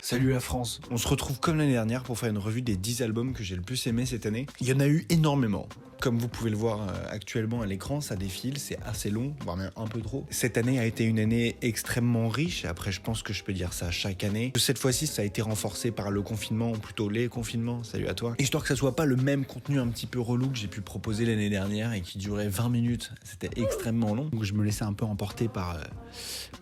Salut la France, on se retrouve comme l'année dernière pour faire une revue des 10 albums que j'ai le plus aimé cette année. Il y en a eu énormément. Comme vous pouvez le voir actuellement à l'écran, ça défile, c'est assez long, voire même un peu trop. Cette année a été une année extrêmement riche, après je pense que je peux dire ça chaque année. Cette fois-ci, ça a été renforcé par le confinement, ou plutôt les confinements, salut à toi. Histoire que ça soit pas le même contenu un petit peu relou que j'ai pu proposer l'année dernière et qui durait 20 minutes. C'était extrêmement long, donc je me laissais un peu emporter par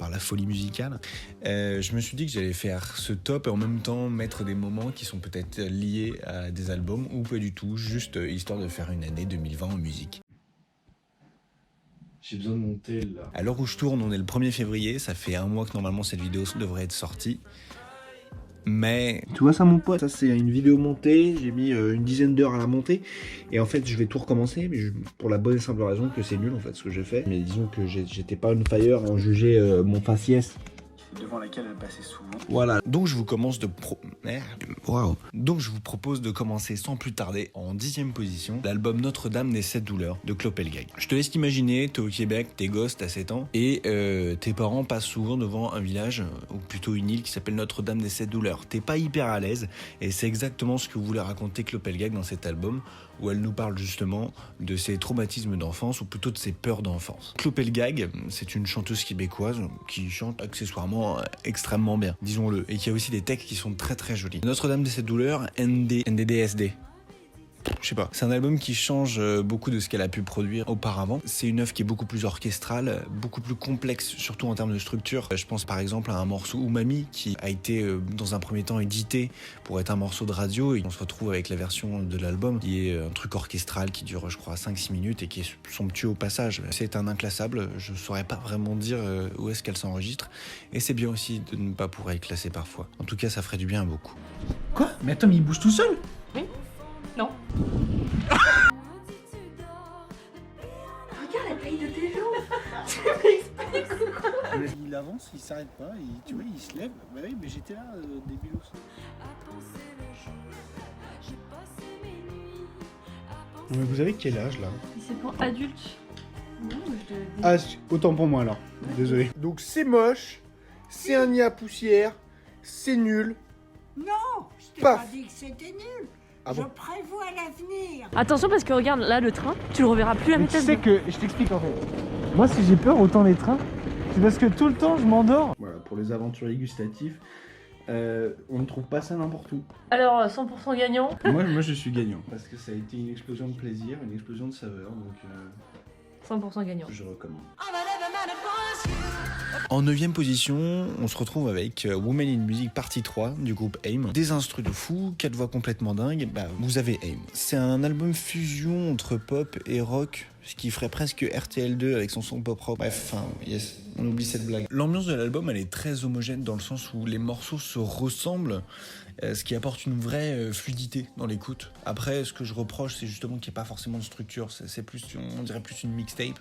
la folie musicale. Je me suis dit que j'allais faire ce top et en même temps mettre des moments qui sont peut-être liés à des albums ou pas du tout, juste histoire de faire une année 2020 en musique. J'ai besoin de mon tel là. À l'heure où je tourne, on est le 1er février, ça fait un mois que normalement cette vidéo devrait être sortie. Mais... Tu vois ça mon pote, ça c'est une vidéo montée, j'ai mis une dizaine d'heures à la monter et en fait je vais tout recommencer mais pour la bonne et simple raison que c'est nul en fait ce que j'ai fait. Mais disons que j'étais pas on fire à en juger mon faciès. Devant laquelle elle passait souvent. Voilà. Donc je vous propose de commencer sans plus tarder en 10e position l'album Notre-Dame des 7 douleurs de Clopelgag. Je te laisse t'imaginer, t'es au Québec, t'es gosse, t'as 7 ans et tes parents passent souvent devant un village ou plutôt une île qui s'appelle Notre-Dame des 7 douleurs. T'es pas hyper à l'aise et c'est exactement ce que voulait raconter Clopelgag dans cet album où elle nous parle justement de ses traumatismes d'enfance ou plutôt de ses peurs d'enfance. Clopelgag, c'est une chanteuse québécoise qui chante accessoirement extrêmement bien, disons-le, et qui a aussi des textes qui sont très très jolis. Notre-Dame de cette douleur, NDDSD. Je sais pas. C'est un album qui change beaucoup de ce qu'elle a pu produire auparavant. C'est une œuvre qui est beaucoup plus orchestrale, beaucoup plus complexe, surtout en termes de structure. Je pense par exemple à un morceau Umami qui a été dans un premier temps édité pour être un morceau de radio et on se retrouve avec la version de l'album qui est un truc orchestral qui dure je crois 5-6 minutes et qui est somptueux au passage. C'est un inclassable, je saurais pas vraiment dire où est-ce qu'elle s'enregistre et c'est bien aussi de ne pas pouvoir y classer parfois. En tout cas ça ferait du bien à beaucoup. Quoi? Mais attends, mais il bouge tout seul? Oui. Non. Regarde la taille de tes jambes. Tu m'expliques ou quoi? Il avance, il s'arrête pas, tu vois, il se lève. Bah oui, mais j'étais là, débilos. Mais vous avez quel âge là? C'est pour adultes. Non, je te dis. Ah, autant pour moi alors. Désolé. Donc c'est moche, c'est un nid à poussière, c'est nul. Non, je t'ai Paf. pas dit que c'était nul. Ah bon? Je prévois l'avenir. Attention parce que regarde là le train, tu le reverras plus à Mais tu vitesse. sais que, je t'explique en fait. Moi, si j'ai peur autant des trains, c'est parce que tout le temps je m'endors. Voilà, pour les aventuriers gustatifs, on ne trouve pas ça n'importe où. Alors 100% gagnant. moi je suis gagnant. Parce que ça a été une explosion de plaisir, une explosion de saveur, donc 100% gagnant. je recommande. En 9e position, on se retrouve avec Women in Music Partie 3 du groupe AIM. Des instrus de fou, 4 voix complètement dingues, bah vous avez AIM. C'est un album fusion entre pop et rock, ce qui ferait presque RTL2 avec son son pop rock. Bref, yes, on oublie cette blague. L'ambiance de l'album, elle est très homogène dans le sens où les morceaux se ressemblent, ce qui apporte une vraie fluidité dans l'écoute. Après, ce que je reproche, c'est justement qu'il n'y ait pas forcément de structure. C'est plus, on dirait plus une mixtape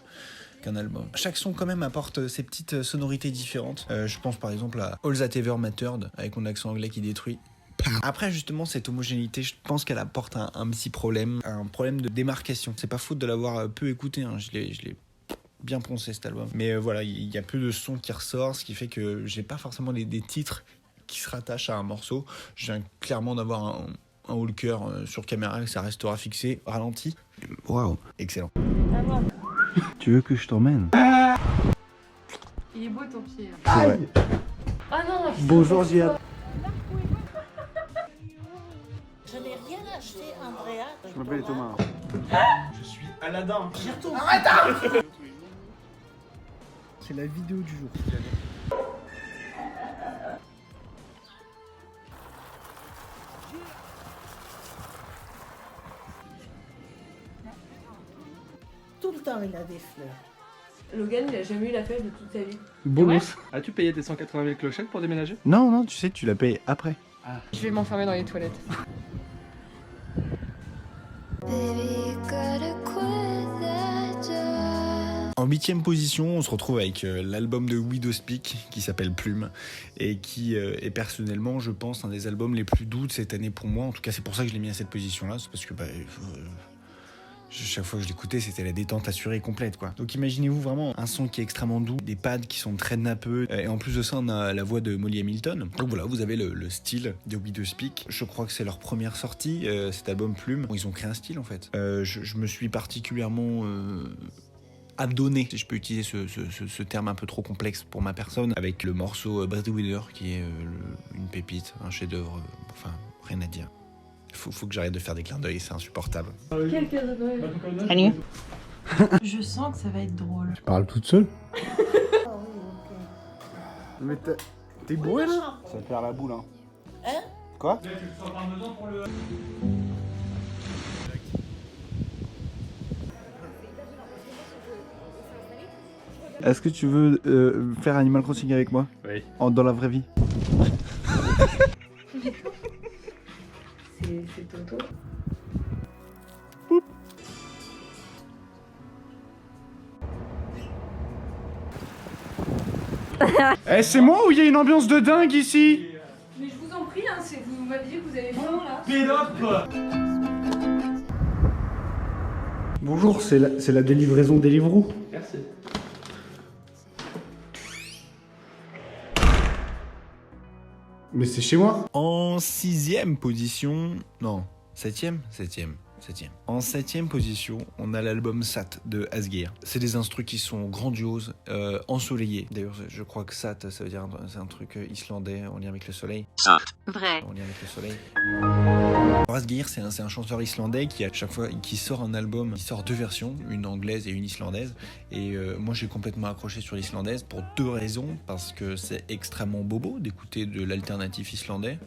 qu'un album. Chaque son quand même apporte ses petites sonorités différentes. Je pense par exemple à All That Ever Mattered avec mon accent anglais qui détruit. Après justement cette homogénéité, je pense qu'elle apporte un petit problème, un problème de démarcation. C'est pas faute de l'avoir peu écouté, hein. Je l'ai bien poncé cet album. Mais voilà, il y a peu de sons qui ressortent, ce qui fait que j'ai pas forcément des titres qui se rattachent à un morceau. Je viens clairement d'avoir un walker sur caméra, ça restera fixé, ralenti. Waouh, excellent. À moi. Tu veux que je t'emmène? Il est beau ton pied. C'est vrai. Ah non. Bonjour Ziad. Je n'ai rien acheté, Andrea. Je m'appelle Thomas. Je suis Aladdin. J'y retourne. C'est la vidéo du jour. Tout le temps, il a des fleurs. Logan, il a jamais eu la fête de toute sa vie. Bonus. As-tu payé tes 180 000 clochettes pour déménager? Non, tu sais, tu la payes après. Je vais m'enfermer dans les toilettes. En 8e position, on se retrouve avec l'album de Widow Speak qui s'appelle Plume et qui est personnellement, je pense, un des albums les plus doux de cette année pour moi. En tout cas, c'est pour ça que je l'ai mis à cette position-là, c'est parce que Chaque fois que je l'écoutais, c'était la détente assurée complète, quoi. Donc imaginez-vous vraiment un son qui est extrêmement doux, des pads qui sont très nappeux, et en plus de ça, on a la voix de Molly Hamilton. Donc voilà, vous avez le style de We Do Speak. Je crois que c'est leur première sortie, cet album Plume. Bon, ils ont créé un style, en fait. Je me suis particulièrement adonné, si je peux utiliser ce terme un peu trop complexe pour ma personne, avec le morceau Breadwinner, qui est une pépite, un chef-d'œuvre, enfin, rien à dire. Faut que j'arrête de faire des clins d'œil, c'est insupportable. Quel cadeau de Noël. Salut. Je sens que ça va être drôle. Tu parles toute seule. Mais t'es bourré là? Ça perd la boule, hein. Hein? Quoi? Est-ce que tu veux faire Animal Crossing avec moi? Oui. Dans la vraie vie? C'est Toto. Eh, c'est moi ou il y a une ambiance de dingue ici? Mais je vous en prie, hein, vous m'avez dit que vous avez faim là. Bonjour, c'est la délivraison Deliveroo. Merci. Mais c'est chez moi. En 6e position... Non, 7e. En 7e position, on a l'album Sat de Asgeir. C'est des instrus qui sont grandioses, ensoleillés. D'ailleurs, je crois que Sat, ça veut dire c'est un truc islandais en lien avec le soleil. Vrai. En lien avec le soleil. Asgeir, c'est un chanteur islandais qui, à chaque fois qu'il sort un album, il sort 2 versions, une anglaise et une islandaise. Et moi, j'ai complètement accroché sur l'islandaise pour 2 raisons. Parce que c'est extrêmement bobo d'écouter de l'alternatif islandais.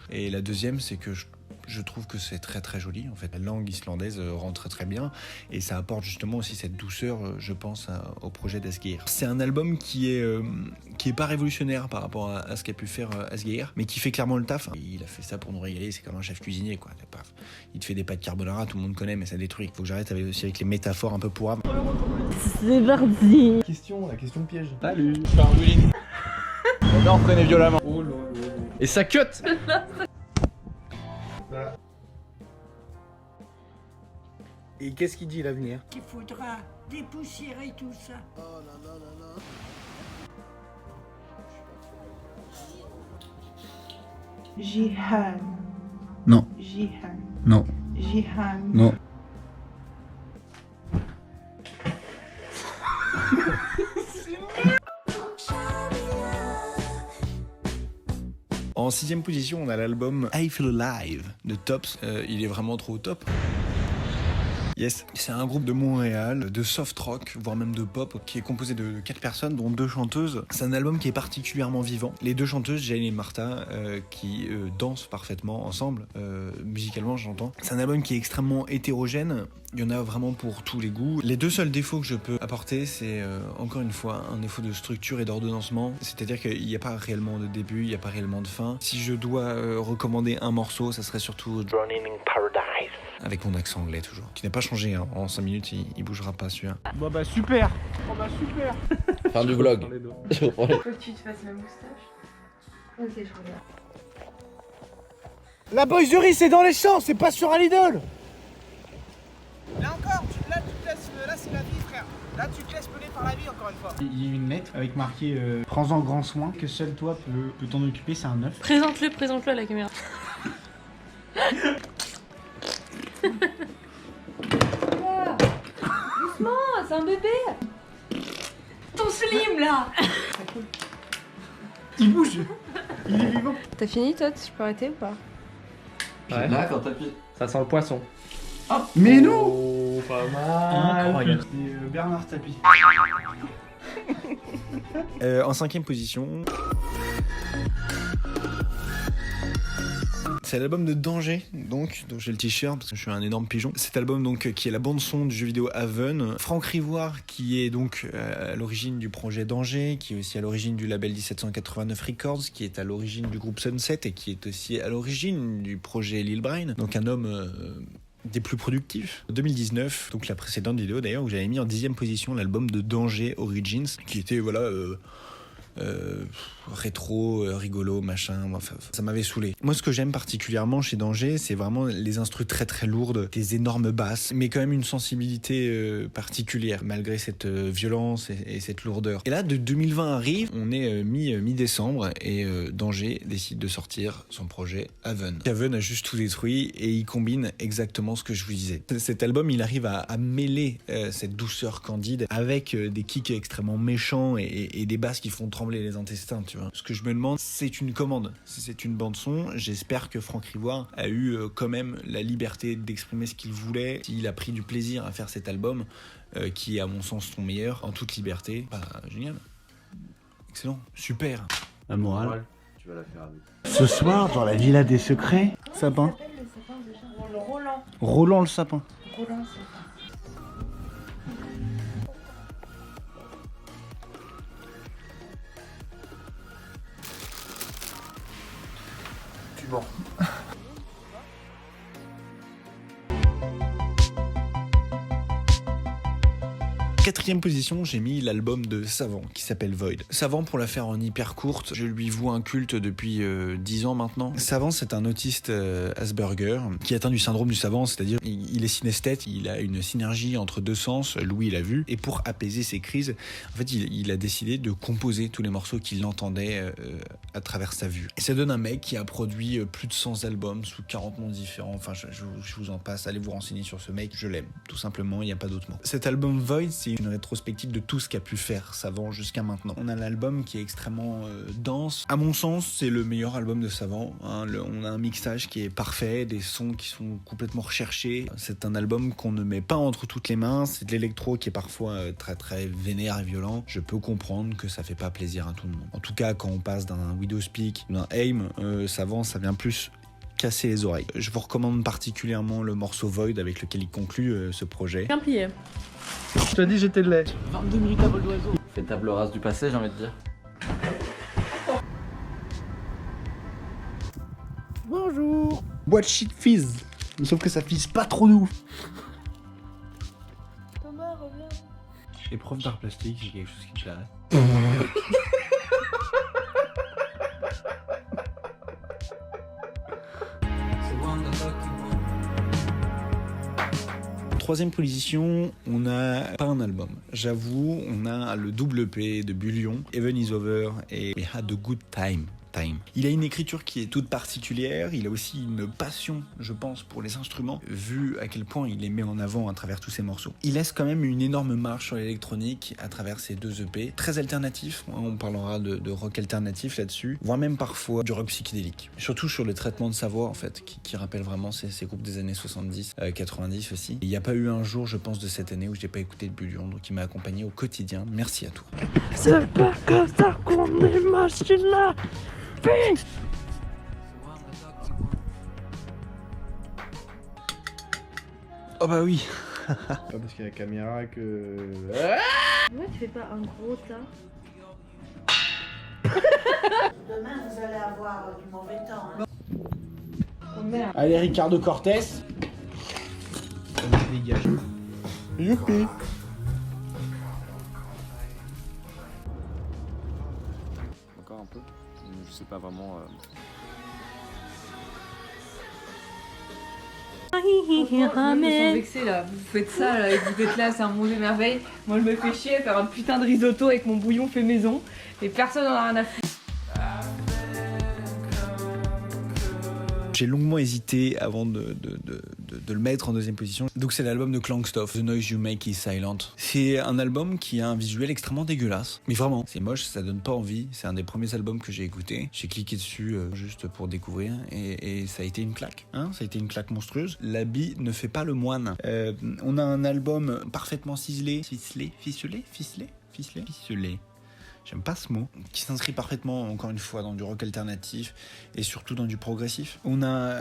Et la deuxième, c'est que je trouve que c'est très très joli. En fait, la langue islandaise rend très très bien et ça apporte justement aussi cette douceur, je pense, au projet d'Asgeir. C'est un album qui est pas révolutionnaire par rapport à ce qu'a pu faire Asgeir, mais qui fait clairement le taf. Il a fait ça pour nous régaler, c'est comme un chef cuisinier, quoi. Il te fait des pâtes carbonara, tout le monde connaît, mais ça détruit. Faut que j'arrête aussi avec les métaphores un peu pourrables. C'est parti. La question piège. Salut. Je suis un wheeling. Non, prenez violemment. Oh là là. Et ça cut. Et qu'est-ce qu'il dit l'avenir? Qu'il faudra dépoussiérer tout ça. Jihan. Non. Jihan. Non. Jihan. Non. En 6e position, on a l'album I Feel Alive de Tops. Il est vraiment trop top. Yes, c'est un groupe de Montréal, de soft rock, voire même de pop, qui est composé de 4 personnes, dont 2 chanteuses. C'est un album qui est particulièrement vivant. Les 2 chanteuses, Jane et Martha, qui dansent parfaitement ensemble, musicalement j'entends. C'est un album qui est extrêmement hétérogène. Il y en a vraiment pour tous les goûts. Les 2 seuls défauts que je peux apporter, c'est encore une fois un défaut de structure et d'ordonnancement. C'est-à-dire qu'il n'y a pas réellement de début, il n'y a pas réellement de fin. Si je dois recommander un morceau, ça serait surtout Drowning in Paradise. Avec mon accent anglais toujours. Qui n'a pas changé, hein. En 5 minutes, il bougera pas celui-là. Bon bah super. Oh bah super. Fin du vlog. Faut que tu te fasses ma moustache. Ok, je regarde. La boiserie c'est dans les champs, c'est pas sur un Lidl. Là encore, là c'est la vie frère. Là tu te laisses mener par la vie encore une fois. Il y a une lettre avec marqué prends-en grand soin, que seul toi peut t'en occuper, c'est un œuf. Présente-le à la caméra. Doucement, c'est un bébé. Ton slim là. Il bouge. Il est vivant. T'as fini toi? Je peux arrêter ou pas? Ouais. Là, quand t'appuies. Ça sent le poisson. Mais non. Oh, pas mal. Incroyable. C'est Bernard Tapie. En 5e position... C'est l'album de Danger, dont j'ai le t-shirt parce que je suis un énorme pigeon. Cet album donc qui est la bande son du jeu vidéo Haven. Franck Rivoire qui est donc à l'origine du projet Danger, qui est aussi à l'origine du label 1789 Records, qui est à l'origine du groupe Sunset et qui est aussi à l'origine du projet Lil Brain. Donc un homme des plus productifs. 2019, donc la précédente vidéo d'ailleurs où j'avais mis en 10e position l'album de Danger Origins, qui était voilà... rétro, rigolo, machin, enfin, ça m'avait saoulé. Moi, ce que j'aime particulièrement chez Danger, c'est vraiment les instrus très très lourdes, des énormes basses, mais quand même une sensibilité particulière, malgré cette violence et cette lourdeur. Et là, de 2020 arrive, on est mi-décembre, et Danger décide de sortir son projet Haven. Haven a juste tout détruit, et il combine exactement ce que je vous disais. Cet album, il arrive à mêler cette douceur candide avec des kicks extrêmement méchants et des basses qui font trembler les intestins, tu vois. Ce que je me demande, c'est une commande, c'est une bande son. J'espère que Franck Rivoire a eu quand même la liberté d'exprimer ce qu'il voulait. Il a pris du plaisir à faire cet album, qui est à mon sens son meilleur, en toute liberté. Bah, génial. Excellent. Super. La morale. Tu vas la faire avec. Ce soir, dans la Villa des Secrets, sapin. Le Roland. Roland le sapin. Roland, c'est ça. Tu mens. Quatrième position, j'ai mis l'album de Savant qui s'appelle Void. Savant, pour la faire en hyper courte, je lui voue un culte depuis 10 ans maintenant. Savant, c'est un autiste Asperger qui atteint du syndrome du savant, c'est-à-dire il est synesthète, il a une synergie entre deux sens, l'ouïe et la vue, et pour apaiser ses crises, en fait, il a décidé de composer tous les morceaux qu'il entendait à travers sa vue. Et ça donne un mec qui a produit plus de 100 albums sous 40 noms différents, enfin je vous en passe, allez vous renseigner sur ce mec, je l'aime, tout simplement, il n'y a pas d'autre mot. Cet album Void, c'est une rétrospective de tout ce qu'a pu faire Savant jusqu'à maintenant. On a l'album qui est extrêmement dense. À mon sens, c'est le meilleur album de Savant. Hein. On a un mixage qui est parfait, des sons qui sont complètement recherchés. C'est un album qu'on ne met pas entre toutes les mains. C'est de l'électro qui est parfois très très vénère et violent. Je peux comprendre que ça fait pas plaisir à tout le monde. En tout cas, quand on passe d'un Widowspeak ou d'un Aim, Savant, ça vient plus casser les oreilles. Je vous recommande particulièrement le morceau Void avec lequel il conclut ce projet. Bien plié. Je te dis, j'étais de lait. 22 minutes à vol d'oiseau. Fais table rase du passé, j'ai envie de dire. Bonjour. Boîte shit fizz. Sauf que ça fizz pas trop de ouf. Thomas, reviens. Épreuve d'art plastique, c'est quelque chose qui te plairait. Troisième position, on n'a pas un album. J'avoue, on a le double EP de Bullion, Heaven is Over et We Had a Good Time. Il a une écriture qui est toute particulière, il a aussi une passion, je pense, pour les instruments, vu à quel point il les met en avant à travers tous ses morceaux. Il laisse quand même une énorme marche sur l'électronique à travers ses deux EP, très alternatifs, on parlera de rock alternatif là-dessus, voire même parfois du rock psychédélique. Surtout sur le traitement de sa voix, en fait, qui rappelle vraiment ces groupes des années 70, 90 aussi. Il n'y a pas eu un jour, je pense, de cette année où je n'ai pas écouté de Bullion, donc il m'a accompagné au quotidien. Merci à toi. C'est pas comme ça qu'on est machine là. Oh bah oui. Pas parce qu'il y a la caméra que... Pourquoi tu fais pas un gros tas? Demain, vous allez avoir du mauvais temps. Hein. Oh merde. Allez, Ricardo Cortés. Dégage. Youpi. Encore un peu. Je sais pas vraiment. Ils sont vexés là, vous faites ça là, et vous êtes là, c'est un monde de merveille. Moi je me fais chier à faire un putain de risotto avec mon bouillon fait maison et personne n'en a rien à foutre. J'ai longuement hésité avant de le mettre en deuxième position. Donc c'est l'album de Klangstoff, The Noise You Make Is Silent. C'est un album qui a un visuel extrêmement dégueulasse. Mais vraiment, c'est moche, ça donne pas envie. C'est un des premiers albums que j'ai écouté. J'ai cliqué dessus juste pour découvrir et ça a été une claque. Hein, ça a été une claque monstrueuse. L'habit ne fait pas le moine. On a un album parfaitement ciselé. Ficelé. J'aime pas ce mot, qui s'inscrit parfaitement, encore une fois, dans du rock alternatif et surtout dans du progressif.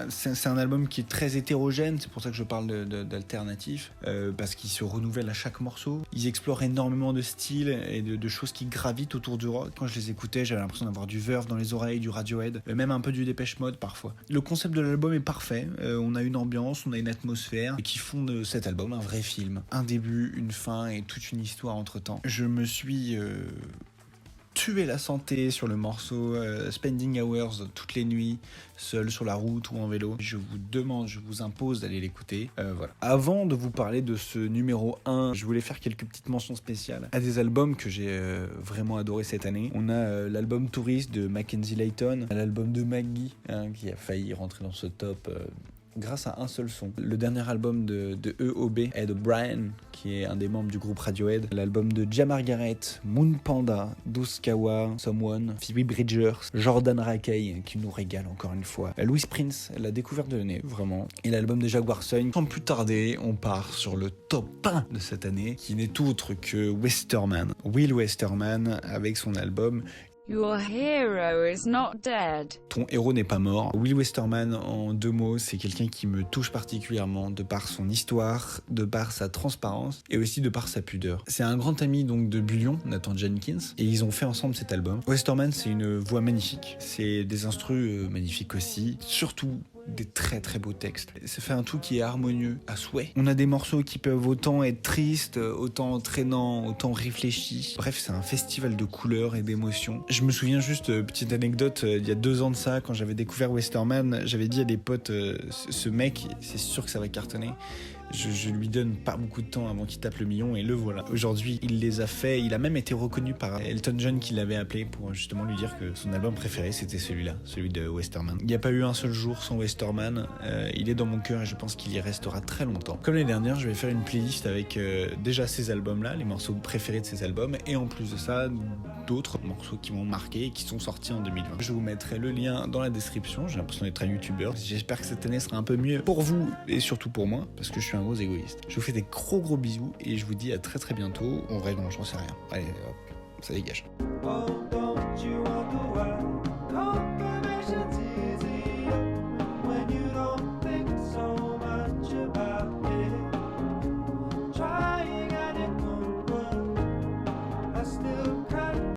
C'est un album qui est très hétérogène, c'est pour ça que je parle d'alternatif, parce qu'il se renouvelle à chaque morceau. Ils explorent énormément de styles et de choses qui gravitent autour du rock. Quand je les écoutais, j'avais l'impression d'avoir du Verve dans les oreilles, du Radiohead, même un peu du Dépêche Mode parfois. Le concept de l'album est parfait, on a une ambiance, on a une atmosphère, qui font de cet album un vrai film. Un début, une fin et toute une histoire entre temps. Je me suis tué la santé sur le morceau Spending Hours toutes les nuits, seul sur la route ou en vélo. Je vous demande, je vous impose d'aller l'écouter. Voilà. Avant de vous parler de ce numéro 1, je voulais faire quelques petites mentions spéciales à des albums que j'ai vraiment adoré cette année. On a l'album Tourist de Mackenzie Layton, l'album de Maggie, qui a failli rentrer dans ce top grâce à un seul son. Le dernier album de EOB, Ed O'Brien, qui est un des membres du groupe Radiohead. L'album de Jah Margaret, Moon Panda, Duskawa, Someone, Phoebe Bridgers, Jordan Rakei, qui nous régale encore une fois. Louis Prince, la découverte de l'année, vraiment. Et l'album de Jaguar Sun. Sans plus tarder, on part sur le top 1 de cette année, qui n'est autre que Westerman. Will Westerman, avec son album Your hero is not dead. Ton héros n'est pas mort. Will Westerman, en 2 mots, c'est quelqu'un qui me touche particulièrement de par son histoire, de par sa transparence et aussi de par sa pudeur. C'est un grand ami donc de Bullion, Nathan Jenkins, et ils ont fait ensemble cet album. Westerman, c'est une voix magnifique, c'est des instrus magnifiques aussi, surtout des très très beaux textes. Ça fait un tout qui est harmonieux à souhait. On a des morceaux qui peuvent autant être tristes, autant entraînants, autant réfléchis. Bref, c'est un festival de couleurs et d'émotions. Je me souviens juste, petite anecdote, il y a 2 ans de ça, quand j'avais découvert Westerman, j'avais dit à des potes, ce mec, c'est sûr que ça va cartonner. Je lui donne pas beaucoup de temps avant qu'il tape le million et le voilà. Aujourd'hui, il les a fait. Il a même été reconnu par Elton John qui l'avait appelé pour justement lui dire que son album préféré c'était celui-là, celui de Westerman. Il n'y a pas eu un seul jour sans Westerman. Il est dans mon cœur et je pense qu'il y restera très longtemps. Comme l'année dernière, je vais faire une playlist avec déjà ces albums-là, les morceaux préférés de ces albums, et en plus de ça, d'autres morceaux qui m'ont marqué et qui sont sortis en 2020. Je vous mettrai le lien dans la description. J'ai l'impression d'être un youtubeur. J'espère que cette année sera un peu mieux pour vous et surtout pour moi, parce que je suis un gros égoïste. Je vous fais des gros bisous et je vous dis à très bientôt. En vrai, non, j'en sais rien. Allez, hop, ça dégage.